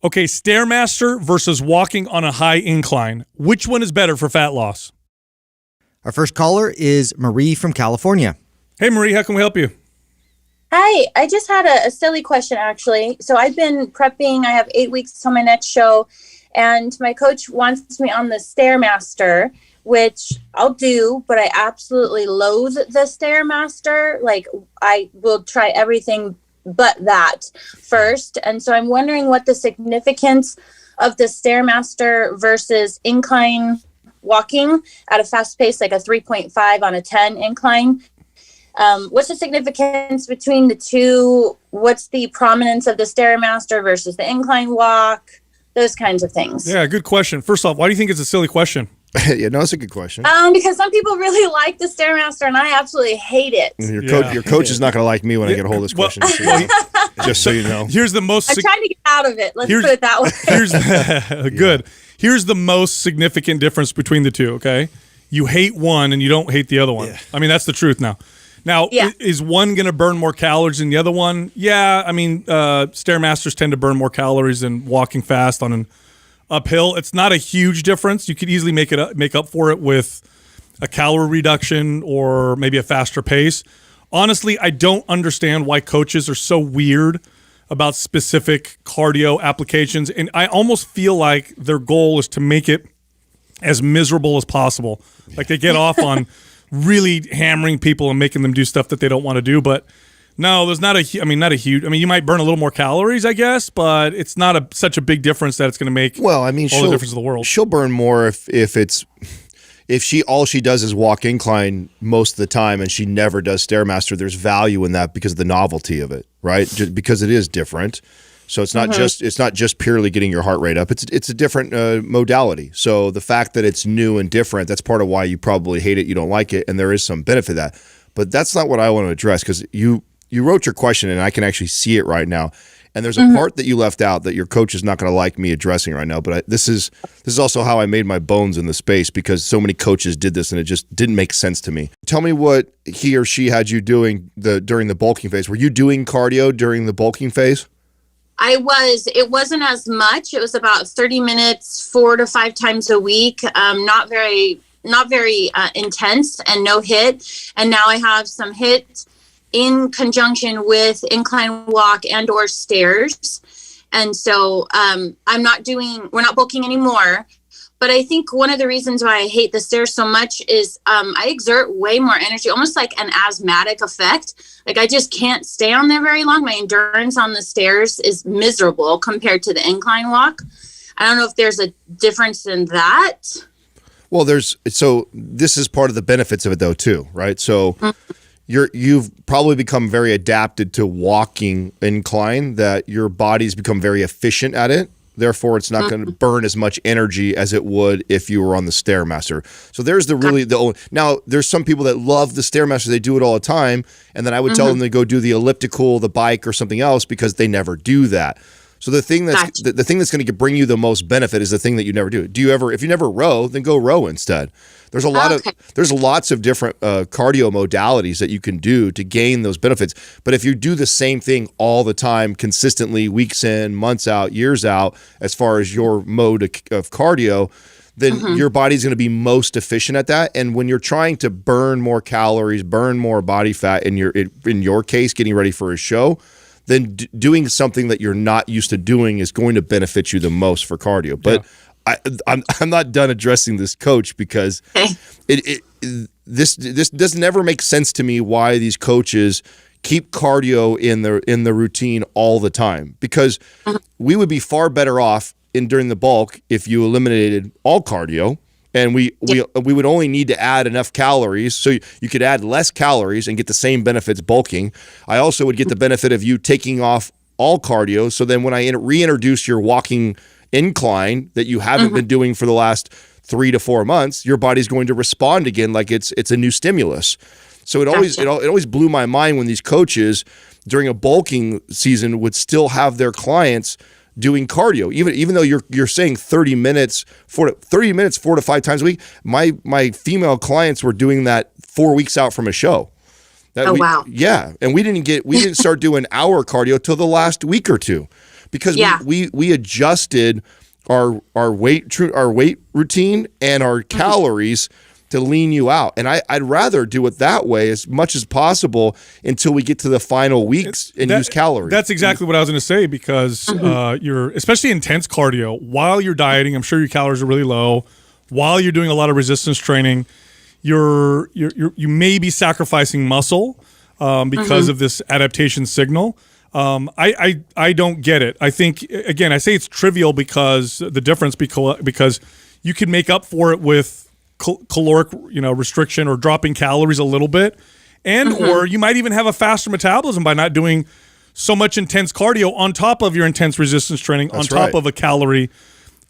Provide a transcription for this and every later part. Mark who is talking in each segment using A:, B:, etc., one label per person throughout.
A: Okay, Stairmaster versus walking on a high incline. Which one is better for fat loss?
B: Our first caller is Marie from California.
A: Hey, Marie, how can we help you?
C: Hi, I just had a silly question, actually. So I've been prepping. I have 8 weeks till my next show, and my coach wants me on the Stairmaster, which I'll do, but I absolutely loathe the Stairmaster. Like, I will try everything but that first. And so I'm wondering what the significance of the Stairmaster versus incline walking at a fast pace, like a 3.5 on a 10 incline. What's the significance between the two? What's the prominence of the Stairmaster versus the incline walk? Those kinds of things.
A: Yeah, good question. First off, why do you think it's a silly question?
D: Yeah, no, it's a good question.
C: Because some people really like the Stairmaster, and I absolutely hate it.
D: Your coach is not going to like me when I get a hold of this question. Just so you know.
A: Here's the most.
C: I'm trying to get out of it. Let's put it that way.
A: Good. Here's the most significant difference between the two. Okay, you hate one and you don't hate the other one. Yeah. I mean, that's the truth now. Now, is one going to burn more calories than the other one? Yeah, I mean, Stairmasters tend to burn more calories than walking fast on an uphill. It's not a huge difference. You could easily make up for it with a calorie reduction or maybe a faster pace. Honestly, I don't understand why coaches are so weird about specific cardio applications, and I almost feel like their goal is to make it as miserable as possible. Like they get off on really hammering people and making them do stuff that they don't want to do, but no, there's not a huge. I mean, you might burn a little more calories, I guess, but it's not such a big difference that it's going to make.
D: Well, I mean,
A: all the difference in the world.
D: She'll burn more if all she does is walk incline most of the time, and she never does Stairmaster. There's value in that because of the novelty of it, right? Just because it is different. So it's not just purely getting your heart rate up. It's a different modality. So the fact that it's new and different, that's part of why you probably hate it. You don't like it, and there is some benefit to that. But that's not what I want to address because you wrote your question, and I can actually see it right now. And there's a part that you left out that your coach is not going to like me addressing right now. But this is also how I made my bones in the space because so many coaches did this, and it just didn't make sense to me. Tell me what he or she had you doing during the bulking phase. Were you doing cardio during the bulking phase?
C: I was. It wasn't as much. It was about 30 minutes, 4 to 5 times a week. Not very intense and no HIIT. And now I have some HIIT in conjunction with incline walk and or stairs. And so we're not bulking anymore. But I think one of the reasons why I hate the stairs so much is I exert way more energy, almost like an asthmatic effect. Like I just can't stay on there very long. My endurance on the stairs is miserable compared to the incline walk. I don't know if there's a difference in that.
D: Well, this is part of the benefits of it though too, right? So you've probably become very adapted to walking incline, that your body's become very efficient at it. Therefore, it's not going to burn as much energy as it would if you were on the Stairmaster. So there's now there's some people that love the Stairmaster. They do it all the time. And then I would tell them to go do the elliptical, the bike or something else because they never do that. So the thing that's going to bring you the most benefit is the thing that you never do. If you never row, then go row instead. There's lots of different cardio modalities that you can do to gain those benefits. But if you do the same thing all the time, consistently, weeks in, months out, years out, as far as your mode of cardio, then your body's going to be most efficient at that. And when you're trying to burn more calories, burn more body fat, in your case, getting ready for a show, then doing something that you're not used to doing is going to benefit you the most for cardio. But I'm not done addressing this coach because this doesn't ever make sense to me why these coaches keep cardio in the routine all the time, because we would be far better off during the bulk if you eliminated all cardio. And we would only need to add enough calories. So you could add less calories and get the same benefits bulking. I also would get the benefit of you taking off all cardio. So then when I reintroduce your walking incline that you haven't been doing for the last 3 to 4 months, your body's going to respond again like it's a new stimulus. So it always blew my mind when these coaches during a bulking season would still have their clients doing cardio, even though you're saying 30 minutes 4 to 5 times a week. My female clients were doing that 4 weeks out from a show.
C: Wow.
D: Yeah, and we didn't start doing our cardio till the last week or two, because we adjusted our weight routine and our calories to lean you out. And I'd rather do it that way as much as possible until we get to the final weeks and use calories.
A: That's exactly what I was going to say, because you're, especially intense cardio, while you're dieting, I'm sure your calories are really low. While you're doing a lot of resistance training, you may be sacrificing muscle because of this adaptation signal. I don't get it. I think, again, I say it's trivial because the difference, because you can make up for it with caloric, restriction or dropping calories a little bit, and or you might even have a faster metabolism by not doing so much intense cardio on top of your intense resistance training, on top of a calorie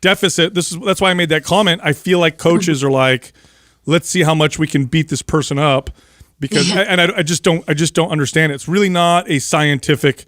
A: deficit. That's why I made that comment. I feel like coaches are like, let's see how much we can beat this person up, because I just don't understand it. It's really not a scientific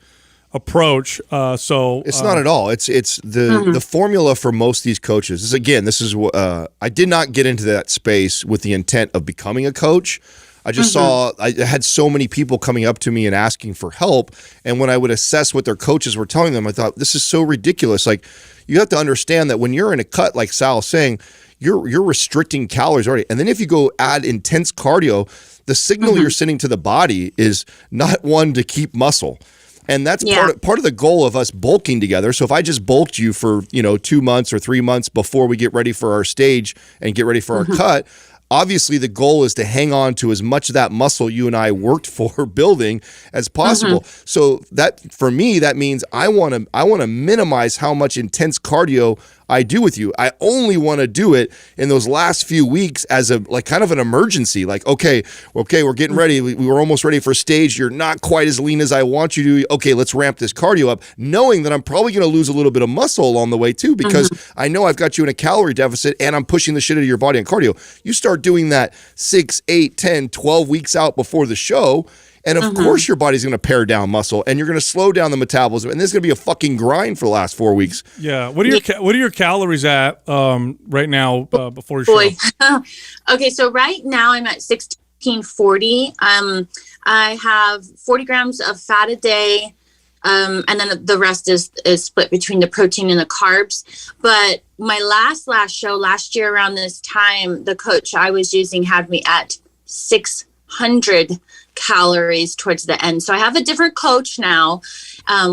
A: approach. So
D: it's not at all. It's the formula for most of these coaches is I did not get into that space with the intent of becoming a coach. I just saw, I had so many people coming up to me and asking for help. And when I would assess what their coaches were telling them, I thought, this is so ridiculous. Like, you have to understand that when you're in a cut, like Sal's saying, you're restricting calories already. And then if you go add intense cardio, the signal you're sending to the body is not one to keep muscle. And that's part of the goal of us bulking together. So if I just bulked you for 2 months or 3 months before we get ready for our stage and get ready for our cut, obviously the goal is to hang on to as much of that muscle you and I worked for building as possible. So that, for me, that means I want to minimize how much intense cardio I do with you. I only want to do it in those last few weeks as a kind of an emergency. Like, okay, we're getting ready. We were almost ready for stage. You're not quite as lean as I want you to. Okay, let's ramp this cardio up, knowing that I'm probably going to lose a little bit of muscle along the way too, because I know I've got you in a calorie deficit and I'm pushing the shit out of your body on cardio. You start doing that 6, 8, 10, 12 weeks out before the show, and of course your body's going to pare down muscle, and you're going to slow down the metabolism, and this is going to be a fucking grind for the last 4 weeks.
A: Yeah. What are your calories at right now before your show?
C: Okay, so right now I'm at 1640. I have 40 grams of fat a day, and then the rest is split between the protein and the carbs. But my last show last year around this time, the coach I was using had me at 600 calories towards the end. So I have a different coach now,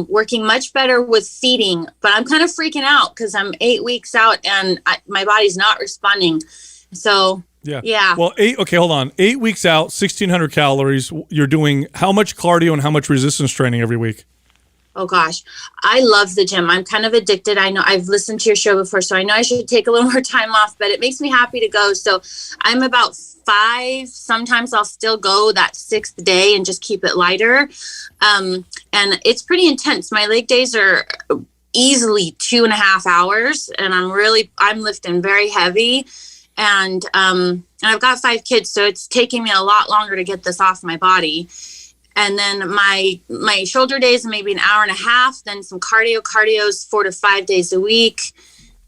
C: working much better with feeding, but I'm kind of freaking out because I'm 8 weeks out and my body's not responding. So yeah.
A: Well, hold on. 8 weeks out, 1,600 calories. You're doing how much cardio and how much resistance training every week?
C: Oh gosh, I love the gym. I'm kind of addicted. I know I've listened to your show before, so I know I should take a little more time off, but it makes me happy to go. So I'm about 5. Sometimes I'll still go that 6th day and just keep it lighter. And it's pretty intense. My leg days are easily 2.5 hours, and I'm lifting very heavy. And I've got 5 kids, so it's taking me a lot longer to get this off my body. And then my shoulder days, maybe an hour and a half, then some cardio's 4 to 5 days a week,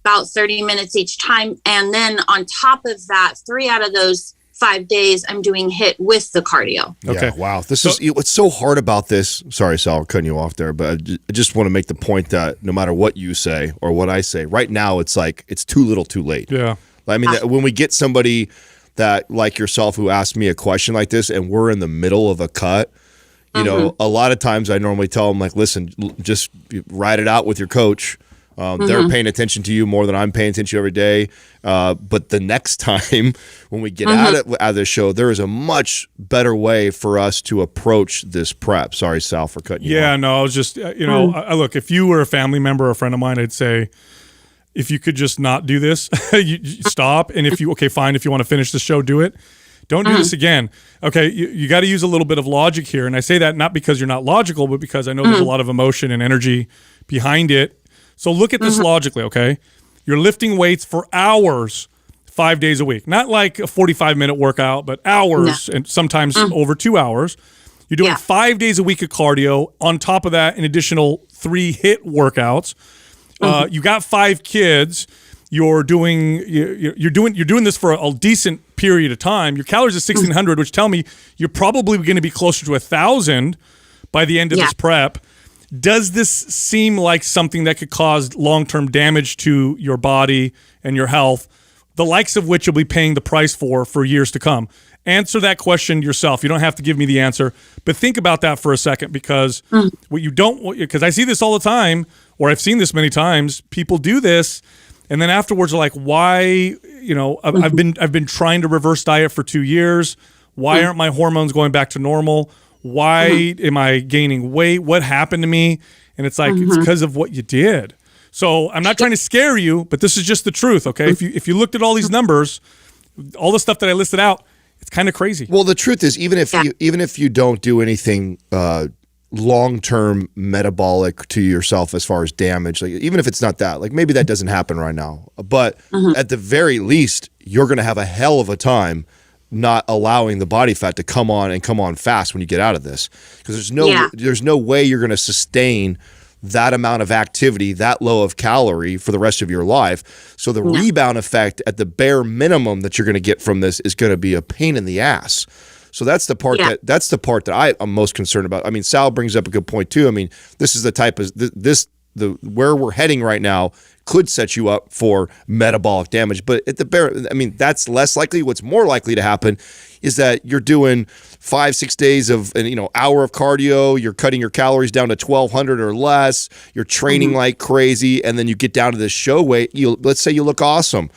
C: about 30 minutes each time. And then on top of that, 3 out of those 5 days, I'm doing HIIT with the cardio.
D: Okay. Yeah, wow. What's so hard about this. Sorry, Sal, I'm cutting you off there, but I just want to make the point that no matter what you say or what I say, right now it's like it's too little too late.
A: Yeah.
D: I mean, when we get somebody that like yourself who asks me a question like this and we're in the middle of a cut, you know, a lot of times I normally tell them, like, listen, just ride it out with your coach. They're paying attention to you more than I'm paying attention to you every day. But the next time when we get out of the show, there is a much better way for us to approach this prep. Sorry, Sal, for cutting you off.
A: Yeah, no, I was just, look, if you were a family member or a friend of mine, I'd say, if you could just not do this, you stop. And if you want to finish the show, do it. Don't do this again. Okay, you got to use a little bit of logic here. And I say that not because you're not logical, but because I know there's a lot of emotion and energy behind it. So look at this logically, okay? You're lifting weights for hours, 5 days a week. Not like a 45-minute workout, but hours, and sometimes over 2 hours. You're doing 5 days a week of cardio. On top of that, an additional 3 HIIT workouts. You got 5 kids. You're doing this for a decent period of time. Your calories are 1,600, which tell me you're probably going to be closer to 1,000 by the end of this prep. Does this seem like something that could cause long-term damage to your body and your health, the likes of which you'll be paying the price for years to come? Answer that question yourself. You don't have to give me the answer, but think about that for a second, because because I see this all the time, or I've seen this many times. People do this, and then afterwards are like, "Why? I've been trying to reverse diet for 2 years. Why aren't my hormones going back to normal? Why am I gaining weight? What happened to me?" And it's like it's because of what you did. So I'm not trying to scare you, but this is just the truth. Okay, if you looked at all these numbers, all the stuff that I listed out, it's kind of crazy.
D: Well, the truth is, even if you don't do anything long-term metabolic to yourself as far as damage, like even if it's not that, like maybe that doesn't happen right now, but at the very least, you're going to have a hell of a time not allowing the body fat to come on fast when you get out of this, because there's no way you're going to sustain that amount of activity, that low of calorie for the rest of your life. So the rebound effect at the bare minimum that you're going to get from this is going to be a pain in the ass. So that's the part that I'm most concerned about. I mean, Sal brings up a good point too. I mean, this is the type of where we're heading right now could set you up for metabolic damage, but that's less likely. What's more likely to happen is that you're doing 5-6 days of hour of cardio, you're cutting your calories down to 1,200 or less, you're training like crazy, and then you get down to this show weight. Let's say you look awesome,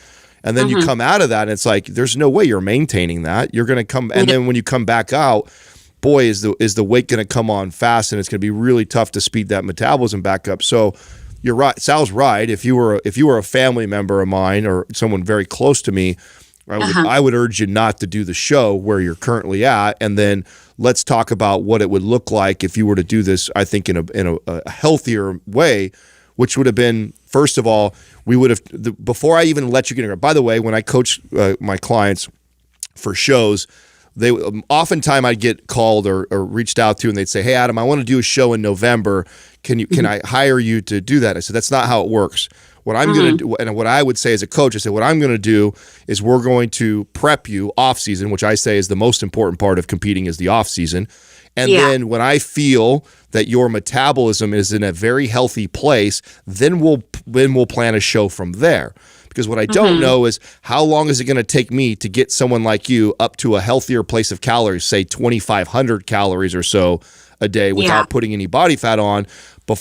D: and then you come out of that, and it's like there's no way you're maintaining that. You're going to come, and then when you come back out, boy, is the weight going to come on fast, and it's going to be really tough to speed that metabolism back up. So you're right. Sal's right. If you were a family member of mine or someone very close to me, I would urge you not to do the show where you're currently at, and then let's talk about what it would look like if you were to do this. I think in a healthier way, which would have been, first of all, we would have before I even let you get in. By the way, when I coach my clients for shows, they oftentimes I'd get called or reached out to, and they'd say, "Hey, Adam, I want to do a show in November. Can I hire you to do that?" I said, "That's not how it works. What I'm going to do," and what I would say as a coach, I said, "What I'm going to do is we're going to prep you off season," which I say is the most important part of competing is the off season. And then when I feel that your metabolism is in a very healthy place, then we'll plan a show from there. Because what I don't know is how long is it going to take me to get someone like you up to a healthier place of calories, say 2,500 calories or so a day without putting any body fat on.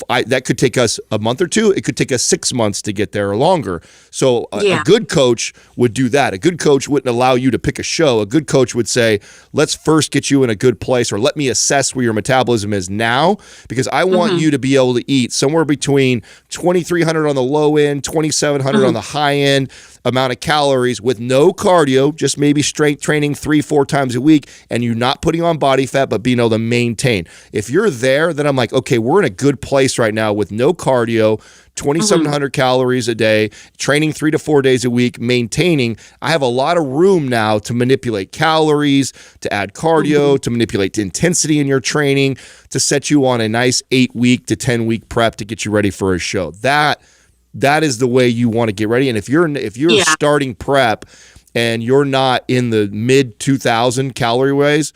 D: That could take us a month or two. It could take us 6 months to get there or longer. So a good coach would do that. A good coach wouldn't allow you to pick a show. A good coach would say, let's first get you in a good place, or let me assess where your metabolism is now, because I want you to be able to eat somewhere between 2,300 on the low end, 2,700 on the high end amount of calories with no cardio, just maybe strength training 3-4 times a week, and you not putting on body fat, but being able to maintain. If you're there, then I'm like, okay, we're in a good place right now with no cardio, 2,700 calories a day, training 3 to 4 days a week, maintaining. I have a lot of room now to manipulate calories, to add cardio, to manipulate intensity in your training, to set you on a nice 8-week to 10-week prep to get you ready for a show. That is the way you want to get ready. And if you're starting prep and you're not in the mid 2,000 calorie wise,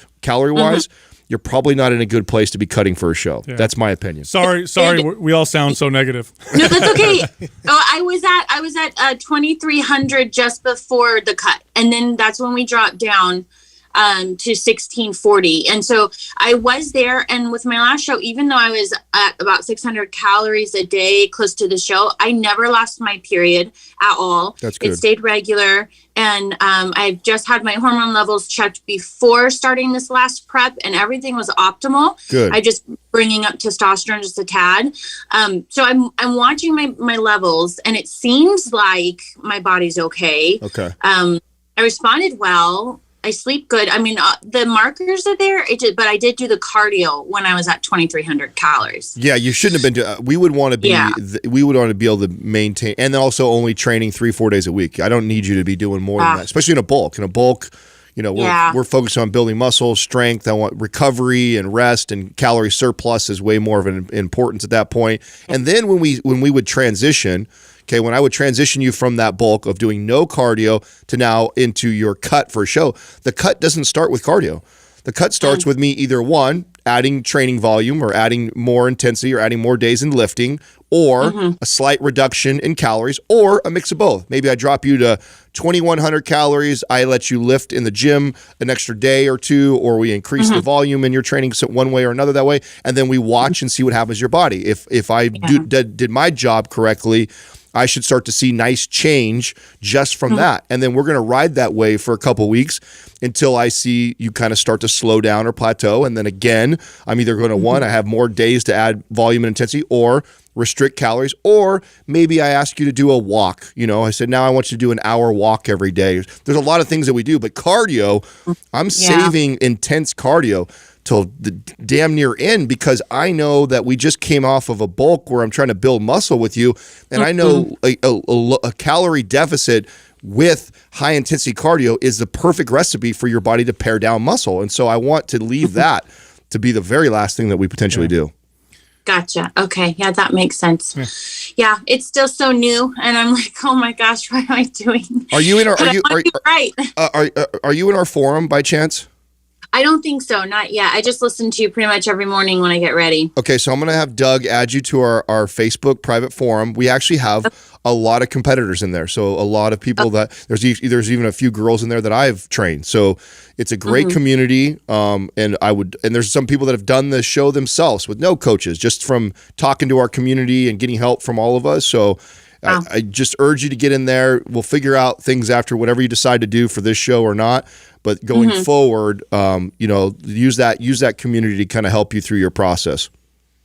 D: you're probably not in a good place to be cutting for a show. Yeah. That's my opinion.
A: Sorry, we all sound so negative.
C: No, that's okay. I was at 2,300 just before the cut, and then that's when we dropped down to 1640. And so I was there, and with my last show, even though I was at about 600 calories a day close to the show, I never lost my period at all.
D: That's good.
C: It stayed regular. And I've just had my hormone levels checked before starting this last prep, and everything was optimal. Good. I just bringing up testosterone just a tad. So I'm watching my levels, and it seems like my body's okay.
D: Okay.
C: I responded well. I sleep good. I mean, the markers are there. But I did do the cardio when I was at 2,300 calories.
D: Yeah, you shouldn't have been. We would want to be. We would want to be able to maintain, and then also only training 3-4 days a week. I don't need you to be doing more than that, especially in a bulk. In a bulk, we're focused on building muscle strength. I want recovery and rest, and calorie surplus is way more of an importance at that point. And then when we would transition. Okay, when I would transition you from that bulk of doing no cardio to now into your cut for a show, the cut doesn't start with cardio. The cut starts with me either one, adding training volume or adding more intensity or adding more days in lifting, or a slight reduction in calories, or a mix of both. Maybe I drop you to 2,100 calories. I let you lift in the gym an extra day or two, or we increase the volume in your training one way or another that way, and then we watch and see what happens to your body. If I did my job correctly, I should start to see nice change just from that. And then we're going to ride that wave for a couple weeks until I see you kind of start to slow down or plateau. And then again, I'm either going to I have more days to add volume and intensity, or restrict calories, or maybe I ask you to do a walk. I said, now I want you to do an hour walk every day. There's a lot of things that we do, but cardio, I'm saving intense cardio till the damn near end, because I know that we just came off of a bulk where I'm trying to build muscle with you, and I know a calorie deficit with high intensity cardio is the perfect recipe for your body to pare down muscle. And so I want to leave that to be the very last thing that we potentially do.
C: Gotcha. Okay. Yeah, that makes sense. Yeah, it's still so new, and I'm like, oh my gosh, what am I doing?
D: Are you in our
C: right?
D: Are you in our forum by chance?
C: I don't think so. Not yet. I just listen to you pretty much every morning when I get ready.
D: Okay, so I'm going to have Doug add you to our Facebook private forum. We actually have a lot of competitors in there. So a lot of people that there's even a few girls in there that I've trained. So it's a great community. And there's some people that have done the show themselves with no coaches, just from talking to our community and getting help from all of us. So I just urge you to get in there. We'll figure out things after whatever you decide to do for this show or not. But going forward, use that community to kind of help you through your process.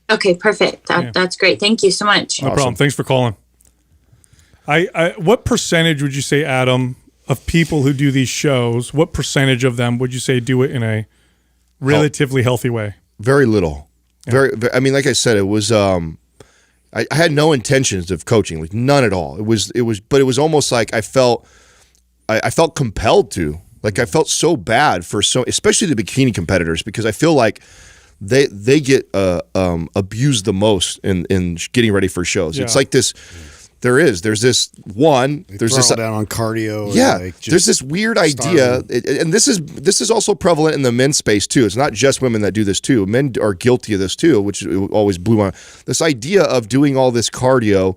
C: Okay, perfect. That's great. Thank you so much.
A: No problem. Thanks for calling. What percentage would you say, Adam, of people who do these shows, what percentage of them would you say do it in a relatively healthy way?
D: Very little. Yeah. I mean, like I said, it was. I had no intentions of coaching, like none at all. But it was almost like I felt compelled to. Like I felt so bad especially the bikini competitors, because I feel like they get abused the most in getting ready for shows. Yeah. It's like this. There's this
B: down on cardio.
D: Yeah, there's this weird idea, and this is also prevalent in the men's space too. It's not just women that do this too. Men are guilty of this too, which always blew my. This idea of doing all this cardio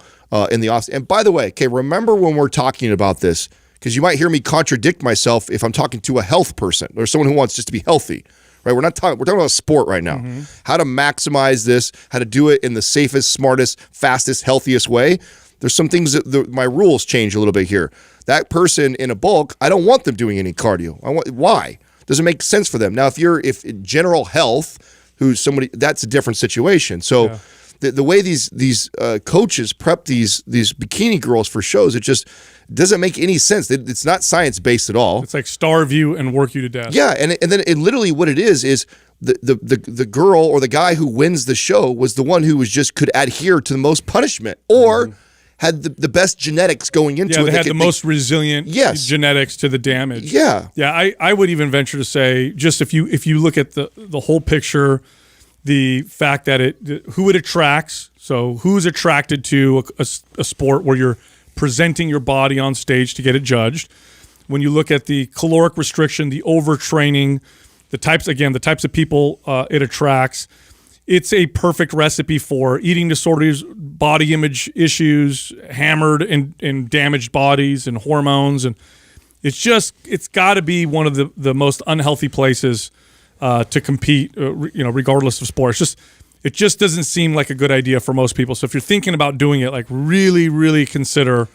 D: in the off. And by the way, okay, remember when we're talking about this, because you might hear me contradict myself if I'm talking to a health person or someone who wants just to be healthy. Right? We're talking about sport right now. How to maximize this, how to do it in the safest, smartest, fastest, healthiest way. There's some things that my rules change a little bit here. That person in a bulk, I don't want them doing any cardio. Why? Doesn't make sense for them. Now, if general health, who's somebody, that's a different situation. So the way these coaches prep these bikini girls for shows, it just doesn't make any sense. It's not science based at all.
A: It's like starve you and work you to death.
D: Yeah, and then it literally what it is the girl or the guy who wins the show was the one who could adhere to the most punishment, or had the best genetics going into it.
A: They had the most resilient genetics to the damage.
D: Yeah.
A: Yeah, I would even venture to say, just if you look at the whole picture, the fact that who it attracts, so who's attracted to a sport where you're presenting your body on stage to get it judged. When you look at the caloric restriction, the overtraining, the types of people it attracts, it's a perfect recipe for eating disorders, body image issues, hammered and damaged bodies, and hormones, and it's got to be one of the most unhealthy places to compete, regardless of sport. It just doesn't seem like a good idea for most people. So if you're thinking about doing it, like really, really consider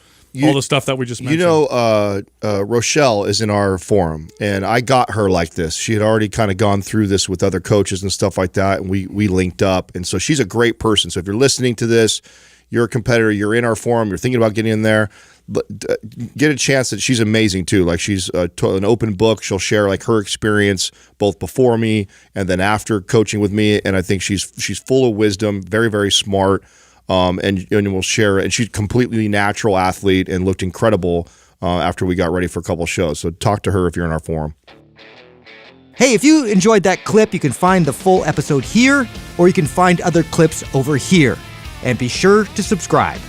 A: all the stuff that we just mentioned.
D: Rochelle is in our forum, and I got her like this. She had already kind of gone through this with other coaches and stuff like that, and we linked up. And so she's a great person. So if you're listening to this, you're a competitor, you're in our forum, you're thinking about getting in there, but get a chance that she's amazing too. Like she's an open book. She'll share like her experience both before me and then after coaching with me. And I think she's full of wisdom, very, very smart. And we'll share it. And she's a completely natural athlete and looked incredible after we got ready for a couple shows. So talk to her if you're in our forum.
B: Hey, if you enjoyed that clip, you can find the full episode here, or you can find other clips over here. And be sure to subscribe.